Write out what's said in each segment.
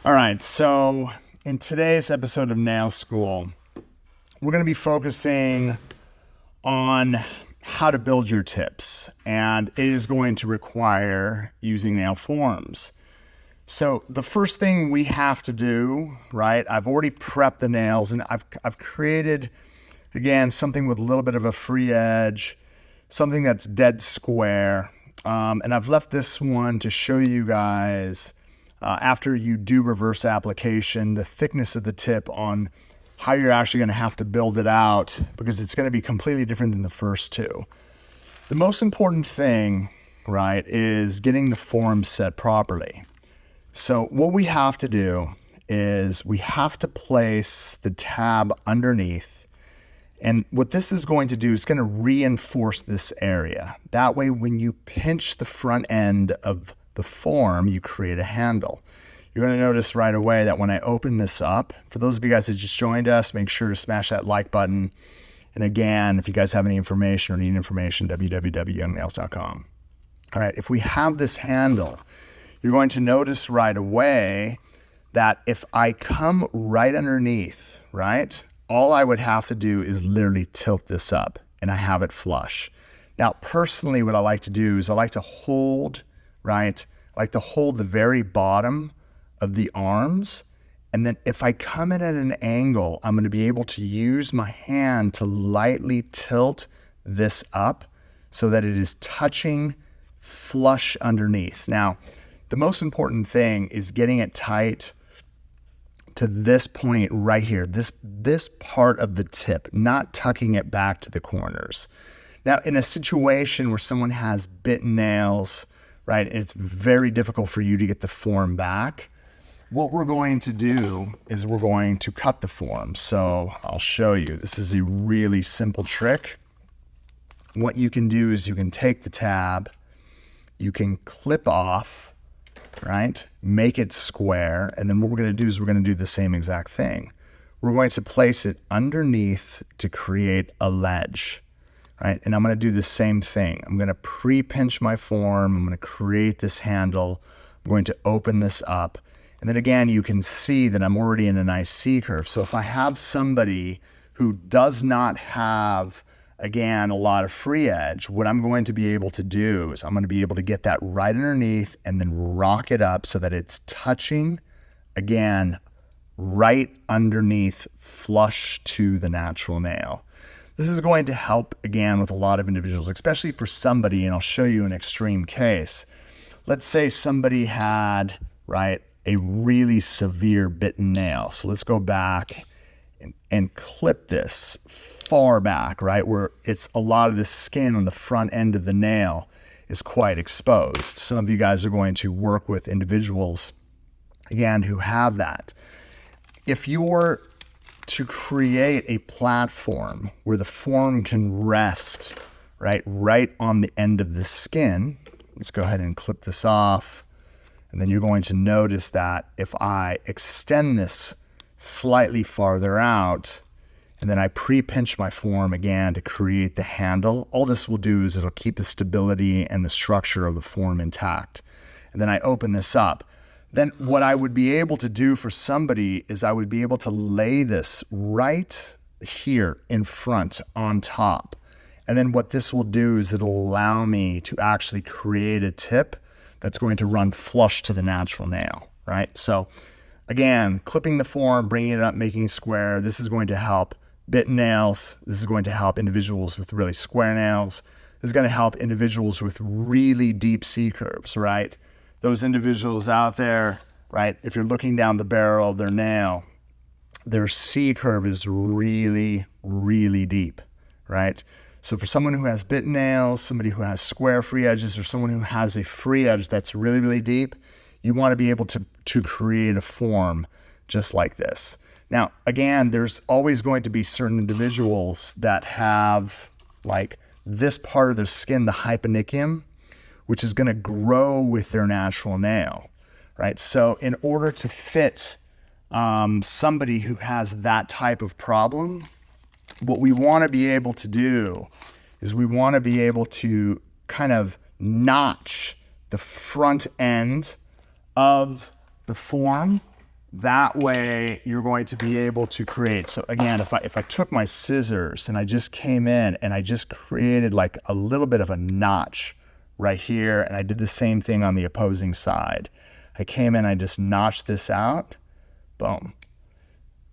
All right, so in today's episode of Nail School, we're going to be focusing on how to build your tips, and it is going to require using nail forms. So the first thing we have to do, right, I've already prepped the nails, and I've created, again, something with a little bit of a free edge, something that's dead square, and I've left this one to show you guys after you do reverse application, the thickness of the tip on how you're actually going to have to build it out, because it's going to be completely different than the first two. The most important thing, right, is getting the form set properly. So what we have to do is we have to place the tab underneath, and what this is going to do is going to reinforce this area. That way, when you pinch the front end of the form, you create a handle. You're going to notice right away that when I open this up, for those of you guys that just joined us, make sure to smash that like button. And again, if you guys have any information or need information, www.youngnails.com. All right, if we have this handle, you're going to notice right away that if I come right underneath, right, all I would have to do is literally tilt this up and I have it flush. Now, personally, what I like to do is I like to hold, right, I like to hold the very bottom of the arms, and then if I come in at an angle, I'm going to be able to use my hand to lightly tilt this up so that it is touching flush underneath. Now, the most important thing is getting it tight to this point right here, this part of the tip, not tucking it back to the corners. Now, in a situation where someone has bitten nails, right, it's very difficult for you to get the form back. What we're going to do is we're going to cut the form. So I'll show you. This is a really simple trick. What you can do is you can take the tab, you can clip off, right? Make it square. And then what we're going to do is we're going to do the same exact thing. We're going to place it underneath to create a ledge, right? And I'm going to do the same thing. I'm going to pre-pinch my form. I'm going to create this handle. I'm going to open this up. And then again, you can see that I'm already in a nice C curve. So if I have somebody who does not have, again, a lot of free edge, what I'm going to be able to do is I'm going to be able to get that right underneath and then rock it up so that it's touching, again, right underneath, flush to the natural nail. This is going to help, again, with a lot of individuals, especially for somebody, and I'll show you an extreme case. Let's say somebody had, right, a really severe bitten nail. So let's go back and clip this far back, right, where it's a lot of the skin on the front end of the nail is quite exposed. Some of you guys are going to work with individuals, again, who have that. If you're to create a platform where the form can rest, right on the end of the skin, let's go ahead and clip this off. And then you're going to notice that if I extend this slightly farther out, and then I pre-pinch my form again to create the handle, all this will do is it'll keep the stability and the structure of the form intact. And then I open this up. Then what I would be able to do for somebody is I would be able to lay this right here in front on top. And then what this will do is it'll allow me to actually create a tip that's going to run flush to the natural nail, right? So again, clipping the form, bringing it up, making it square, this is going to help bitten nails. This is going to help individuals with really square nails. This is going to help individuals with really deep C curves, right? Those individuals out there, right, if you're looking down the barrel of their nail, their C curve is really, really deep, right? So for someone who has bitten nails, somebody who has square free edges, or someone who has a free edge that's really, really deep, you want to be able to create a form just like this. Now, again, there's always going to be certain individuals that have like this part of their skin, the hyponychium, which is going to grow with their natural nail, right? So in order to fit somebody who has that type of problem, what we want to be able to do is we want to be able to kind of notch the front end of the form, That way you're going to be able to create. So again, if I took my scissors and I just came in and I just created like a little bit of a notch right here, and I did the same thing on the opposing side. I came in, I just notched this out, boom.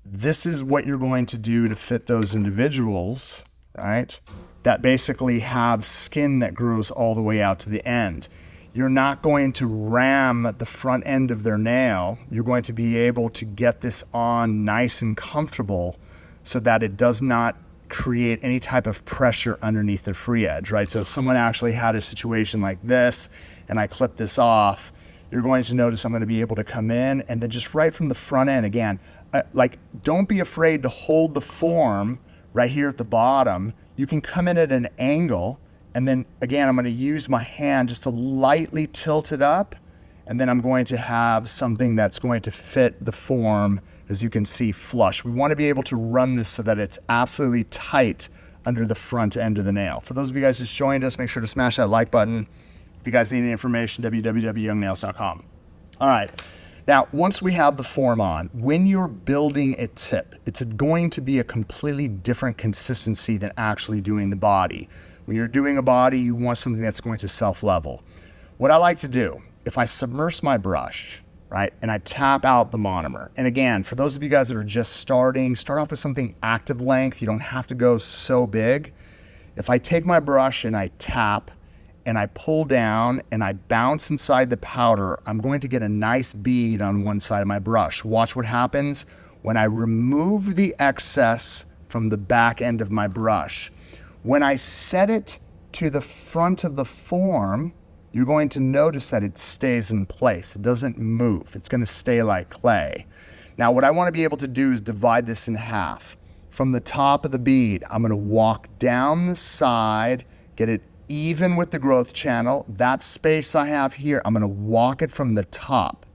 This is what you're going to do to fit those individuals, right? That basically have skin that grows all the way out to the end. You're not going to ram the front end of their nail. You're going to be able to get this on nice and comfortable so that it does not create any type of pressure underneath the free edge, right? So if someone actually had a situation like this and I clip this off, you're going to notice I'm going to be able to come in and then just right from the front end, again, like don't be afraid to hold the form right here at the bottom. You can come in at an angle, and then again, I'm going to use my hand just to lightly tilt it up, and then I'm going to have something that's going to fit the form, as you can see, flush. We want to be able to run this so that it's absolutely tight under the front end of the nail. For those of you guys just joined us, make sure to smash that like button. If you guys need any information, www.youngnails.com. All right. Now, once we have the form on, when you're building a tip, it's going to be a completely different consistency than actually doing the body. When you're doing a body, you want something that's going to self-level. What I like to do, if I submerge my brush, right, and I tap out the monomer, and again, for those of you guys that are just starting, start off with something active length. You don't have to go so big. If I take my brush and I tap, and I pull down and I bounce inside the powder, I'm going to get a nice bead on one side of my brush. Watch what happens when I remove the excess from the back end of my brush. When I set it to the front of the form, you're going to notice that it stays in place. It doesn't move. It's going to stay like clay. Now, what I want to be able to do is divide this in half. From the top of the bead, I'm going to walk down the side, get it even with the growth channel. That space I have here, I'm going to walk it from the top,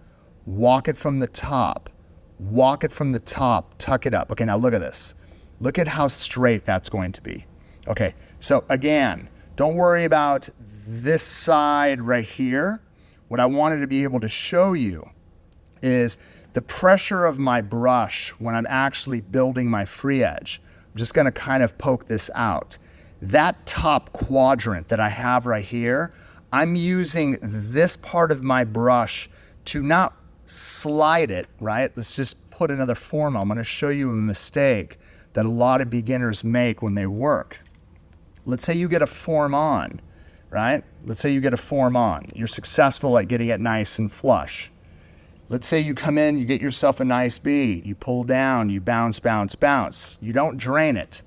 walk it from the top, walk it from the top, tuck it up. Okay, now look at this. Look at how straight that's going to be. Okay, so again, don't worry about this side right here. What I wanted to be able to show you is the pressure of my brush when I'm actually building my free edge. I'm just going to kind of poke this out. That top quadrant that I have right here, I'm using this part of my brush to not slide it, right? Let's just put another form on. I'm going to show you a mistake that a lot of beginners make when they work. Let's say you get a form on, right? Let's say you get a form on. You're successful at getting it nice and flush. Let's say you come in, you get yourself a nice bead. You pull down, you bounce, bounce, bounce. You don't drain it.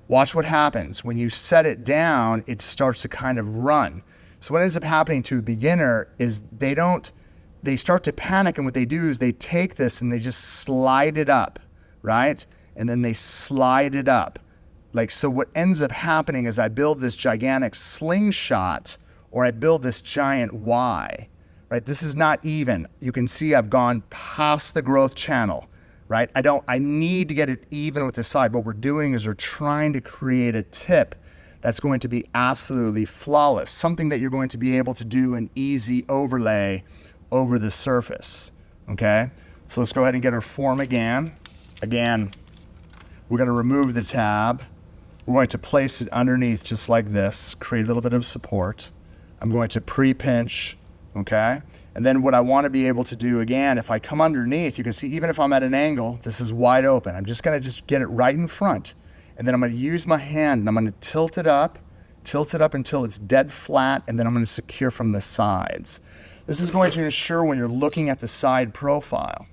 Watch what happens. When you set it down, it starts to kind of run. So what ends up happening to a beginner is they start to panic, and what they do is they take this and they just slide it up, right? And then they slide it up. Like, so what ends up happening is I build this gigantic slingshot, or I build this giant Y, right? This is not even. You can see I've gone past the growth channel. Right? I need to get it even with the side. What we're doing is we're trying to create a tip that's going to be absolutely flawless, something that you're going to be able to do an easy overlay over the surface. Okay? So let's go ahead and get our form again. Again, we're going to remove the tab. We're going to place it underneath just like this, create a little bit of support. I'm going to pre-pinch, okay? And then what I want to be able to do again, if I come underneath, you can see even if I'm at an angle, this is wide open. I'm just going to just get it right in front. And then I'm going to use my hand and I'm going to tilt it up until it's dead flat, and then I'm going to secure from the sides. This is going to ensure when you're looking at the side profile,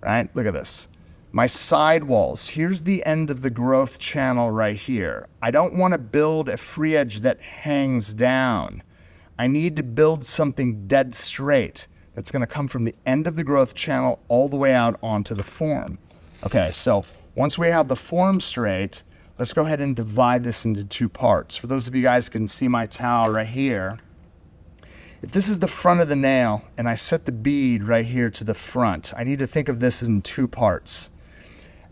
right? Look at this. My side walls, here's the end of the growth channel right here. I don't want to build a free edge that hangs down. I need to build something dead straight that's going to come from the end of the growth channel all the way out onto the form. Okay, so once we have the form straight, let's go ahead and divide this into two parts. For those of you guys who can see my towel right here, if this is the front of the nail and I set the bead right here to the front, I need to think of this in two parts.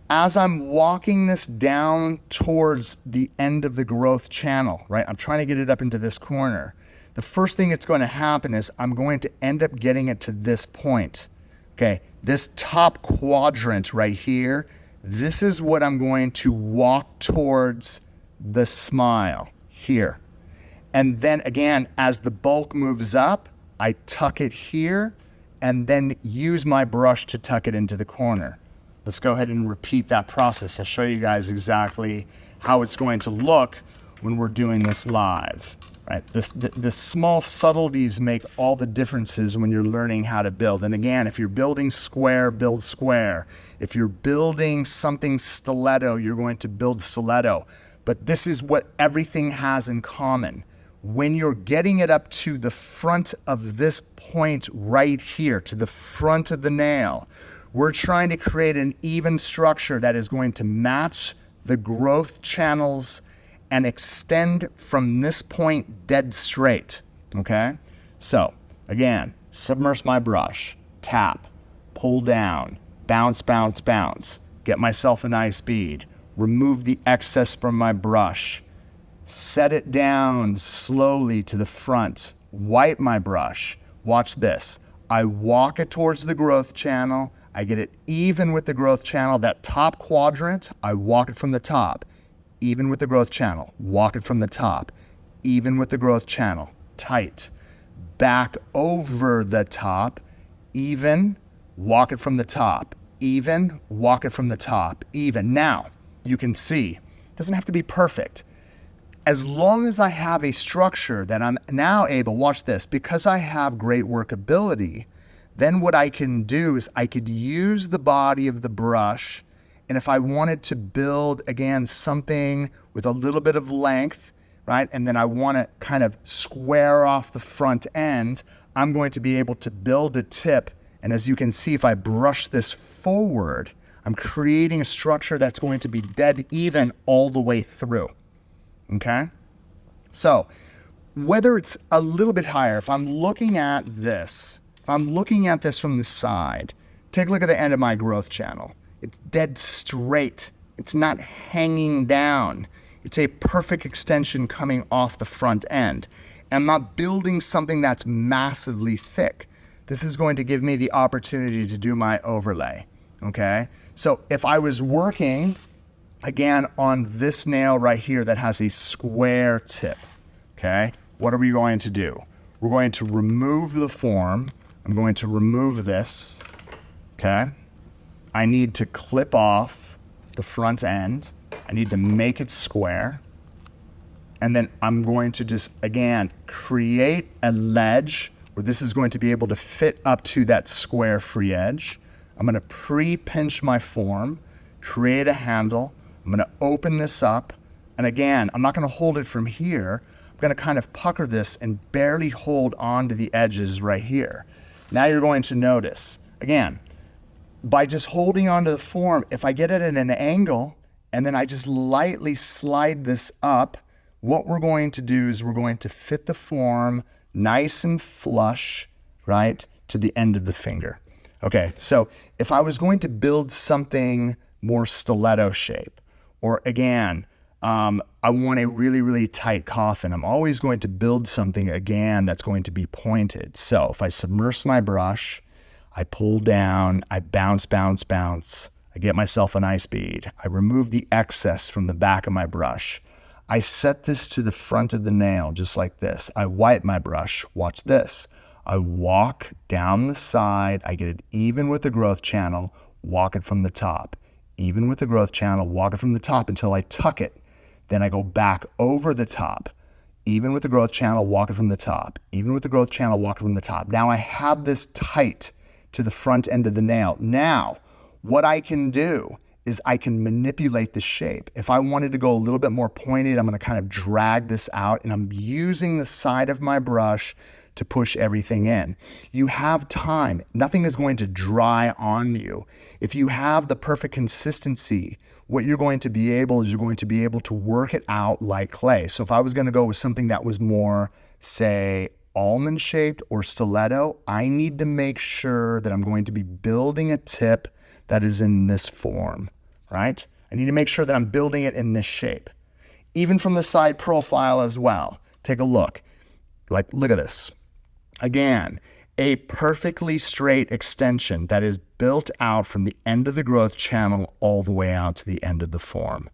As I'm walking this down towards the end of the growth channel, right, I'm trying to get it up into this corner. The first thing that's going to happen is I'm going to end up getting it to this point, Okay, this top quadrant right here, this is what I'm going to walk towards the smile here. And then again, as the bulk moves up, I tuck it here and then use my brush to tuck it into the corner. Let's go ahead and repeat that process. I'll show you guys exactly how it's going to look when we're doing this live. Right, the small subtleties make all the differences when you're learning how to build. And again, if you're building square, build square. If you're building something stiletto, you're going to build stiletto. But this is what everything has in common. When you're getting it up to the front of this point right here, to the front of the nail, we're trying to create an even structure that is going to match the growth channels and extend from this point dead straight, okay? So, again, submerge my brush, tap, pull down, bounce, bounce, bounce, get myself a nice bead, remove the excess from my brush, set it down slowly to the front, wipe my brush, watch this. I walk it towards the growth channel, I get it even with the growth channel, that top quadrant, I walk it from the top. Even with the growth channel, walk it from the top, even with the growth channel, tight. Back over the top, even, walk it from the top, even, walk it from the top, even. Now, you can see, it doesn't have to be perfect. As long as I have a structure that I'm now able, watch this, because I have great workability, then what I can do is I could use the body of the brush. And if I wanted to build, again, something with a little bit of length, right, and then I want to kind of square off the front end, I'm going to be able to build a tip. And as you can see, if I brush this forward, I'm creating a structure that's going to be dead even all the way through, okay? So whether it's a little bit higher, if I'm looking at this, from the side, take a look at the end of my growth channel. It's dead straight. It's not hanging down. It's a perfect extension coming off the front end. I'm not building something that's massively thick. This is going to give me the opportunity to do my overlay, okay? So if I was working, again, on this nail right here that has a square tip, okay? What are we going to do? We're going to remove the form. I'm going to remove this, okay? I need to clip off the front end. I need to make it square. And then I'm going to just, again, create a ledge where this is going to be able to fit up to that square free edge. I'm gonna pre-pinch my form, create a handle. I'm gonna open this up. And again, I'm not gonna hold it from here. I'm gonna kind of pucker this and barely hold on to the edges right here. Now you're going to notice, again, by just holding onto the form, if I get it at an angle and then I just lightly slide this up, what we're going to do is we're going to fit the form nice and flush, right, to the end of the finger. Okay, so if I was going to build something more stiletto shape, or again, I want a really, really tight coffin, I'm always going to build something, again, that's going to be pointed. So if I submerge my brush, I pull down, I bounce, bounce, bounce. I get myself a nice bead. I remove the excess from the back of my brush. I set this to the front of the nail, just like this. I wipe my brush, watch this. I walk down the side, I get it even with the growth channel, walk it from the top. Even with the growth channel, walk it from the top until I tuck it. Then I go back over the top. Even with the growth channel, walk it from the top. Even with the growth channel, walk it from the top. Now I have this tight to the front end of the nail. Now, what I can do is I can manipulate the shape. If I wanted to go a little bit more pointed, I'm gonna kind of drag this out, and I'm using the side of my brush to push everything in. You have time. Nothing is going to dry on you. If you have the perfect consistency, what you're going to be able is you're going to be able to work it out like clay. So if I was gonna go with something that was more, say, almond shaped or stiletto, I need to make sure that I'm going to be building a tip that is in this form, right? I need to make sure that I'm building it in this shape. Even from the side profile as well. Take a look. Like, look at this. Again, a perfectly straight extension that is built out from the end of the growth channel all the way out to the end of the form.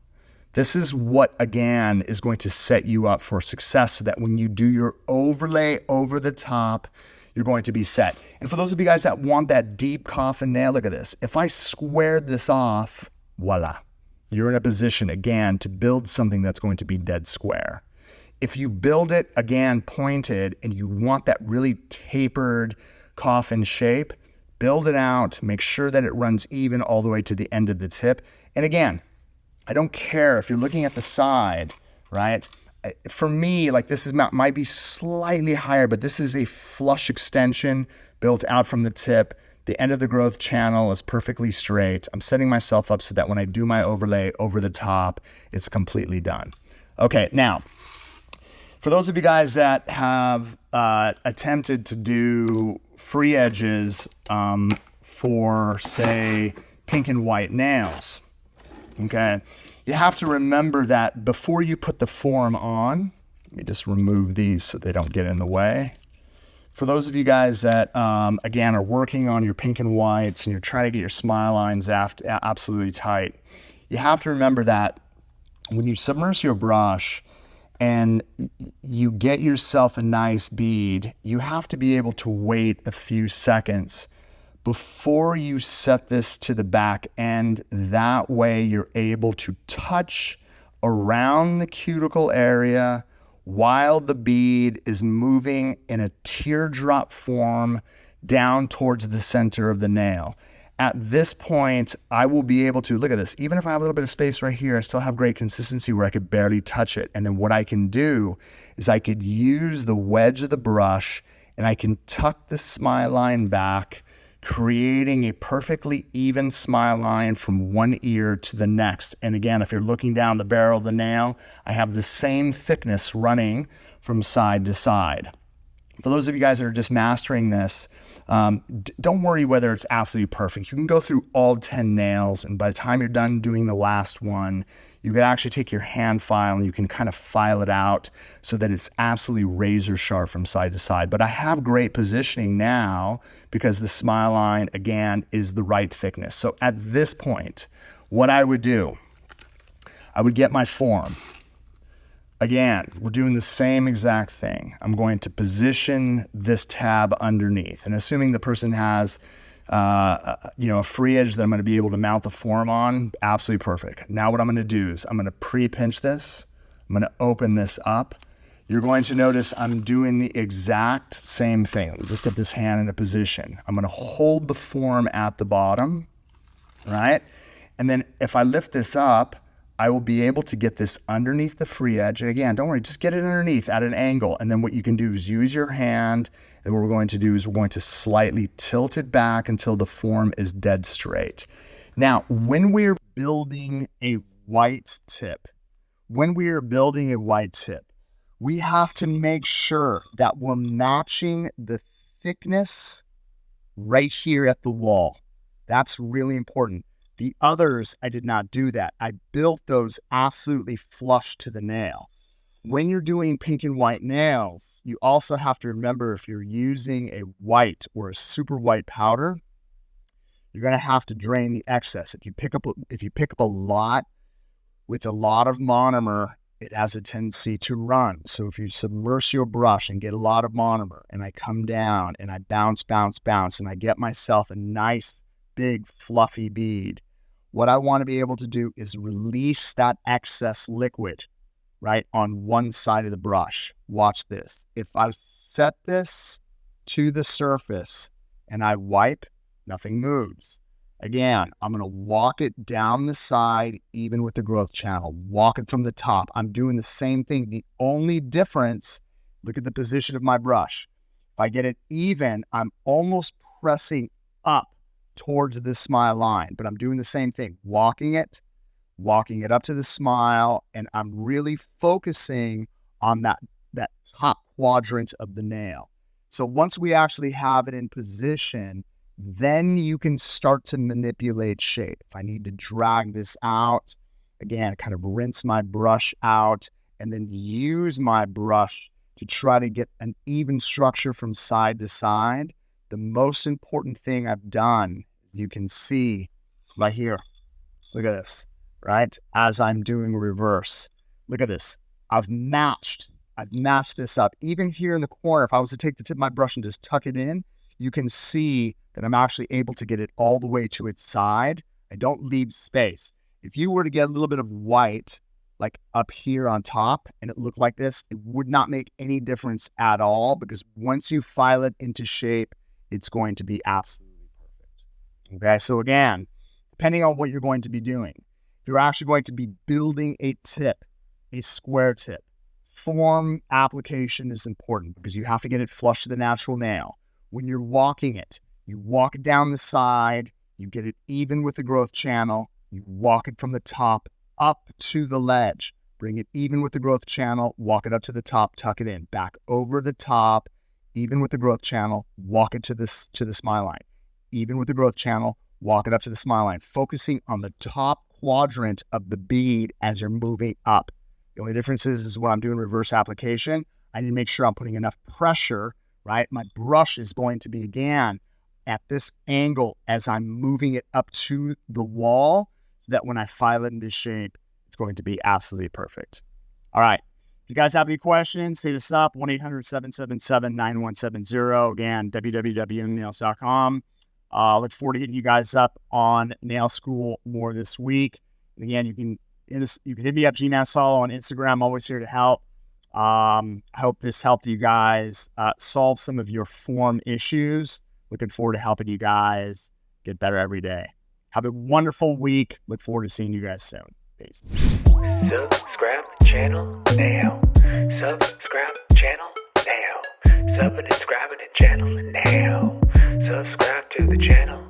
This is what, again, is going to set you up for success so that when you do your overlay over the top, you're going to be set. And for those of you guys that want that deep coffin nail, look at this. If I squared this off, voila, you're in a position, again, to build something that's going to be dead square. If you build it, again, pointed, and you want that really tapered coffin shape, build it out, make sure that it runs even all the way to the end of the tip. And again, I don't care if you're looking at the side, right? For me, like this is might be slightly higher, but this is a flush extension built out from the tip. The end of the growth channel is perfectly straight. I'm setting myself up so that when I do my overlay over the top, it's completely done. Okay, now, for those of you guys that have attempted to do free edges for, say, pink and white nails, okay, you have to remember that before you put the form on, let me just remove these so they don't get in the way. For those of you guys that, again, are working on your pink and whites and you're trying to get your smile lines absolutely tight, you have to remember that when you submerge your brush and you get yourself a nice bead, you have to be able to wait a few seconds before you set this to the back end. That way you're able to touch around the cuticle area while the bead is moving in a teardrop form down towards the center of the nail. At this point, I will be able to, look at this, even if I have a little bit of space right here, I still have great consistency where I could barely touch it. And then what I can do is I could use the wedge of the brush and I can tuck the smile line back, creating a perfectly even smile line from one ear to the next. And again, if you're looking down the barrel of the nail, I have the same thickness running from side to side. For those of you guys that are just mastering this, don't worry whether it's absolutely perfect. You can go through all 10 nails, and by the time you're done doing the last one, you can actually take your hand file and you can kind of file it out so that it's absolutely razor sharp from side to side. But I have great positioning now because the smile line, again, is the right thickness. So at this point, what I would do, I would get my form. Again, we're doing the same exact thing. I'm going to position this tab underneath, and assuming the person has a free edge that I'm going to be able to mount the form on, absolutely perfect. Now what I'm going to do is I'm going to pre-pinch this. I'm going to open this up. You're going to notice I'm doing the exact same thing. Let's get this hand in a position. I'm going to hold the form at the bottom, right? And then if I lift this up, I will be able to get this underneath the free edge. And again, don't worry, just get it underneath at an angle. And then what you can do is use your hand. And what we're going to do is we're going to slightly tilt it back until the form is dead straight. Now, when we're building a white tip, we have to make sure that we're matching the thickness right here at the wall. That's really important. The others, I did not do that. I built those absolutely flush to the nail. When you're doing pink and white nails, you also have to remember if you're using a white or a super white powder, you're going to have to drain the excess. If you pick up a lot with a lot of monomer, it has a tendency to run. So if you submerge your brush and get a lot of monomer, and I come down and I bounce, and I get myself a nice, big, fluffy bead, what I want to be able to do is release that excess liquid, right, on one side of the brush. Watch this. If I set this to the surface and I wipe, nothing moves. Again, I'm going to walk it down the side, even with the growth channel. Walk it from the top. I'm doing the same thing. The only difference, look at the position of my brush. If I get it even, I'm almost pressing up towards the smile line, but I'm doing the same thing, walking it up to the smile, and I'm really focusing on that top quadrant of the nail. So once we actually have it in position, then you can start to manipulate shape. If I need to drag this out, again, kind of rinse my brush out and then use my brush to try to get an even structure from side to side. the most important thing I've done, as you can see right here, look at this, right? As I'm doing reverse, look at this. I've matched this up. Even here in the corner, if I was to take the tip of my brush and just tuck it in, you can see that I'm actually able to get it all the way to its side. I don't leave space. If you were to get a little bit of white, like up here on top, and it looked like this, it would not make any difference at all, because once you file it into shape, it's going to be absolutely perfect. Okay, so again, depending on what you're going to be doing, if you're actually going to be building a tip, a square tip, form application is important because you have to get it flush to the natural nail. When you're walking it, you walk it down the side, you get it even with the growth channel, you walk it from the top up to the ledge, bring it even with the growth channel, walk it up to the top, tuck it in, back over the top, even with the growth channel, walk it to the smile line, even with the growth channel, walk it up to the smile line, focusing on the top quadrant of the bead as you're moving up. The only difference is when I'm doing reverse application, I need to make sure I'm putting enough pressure, right? My brush is going to be, again, at this angle as I'm moving it up to the wall, so that when I file it into shape, it's going to be absolutely perfect. All right. If you guys have any questions, hit us up, 1-800-777-9170. Again, www.nails.com. Look forward to getting you guys up on Nail School more this week. And again, you can hit me up, Gmail Salo on Instagram. I'm always here to help. I hope this helped you guys solve some of your form issues. Looking forward to helping you guys get better every day. Have a wonderful week. Look forward to seeing you guys soon. Peace. Subscribe the channel now. Subscribe the channel now. Subscribe to the channel now. Subscribe to the channel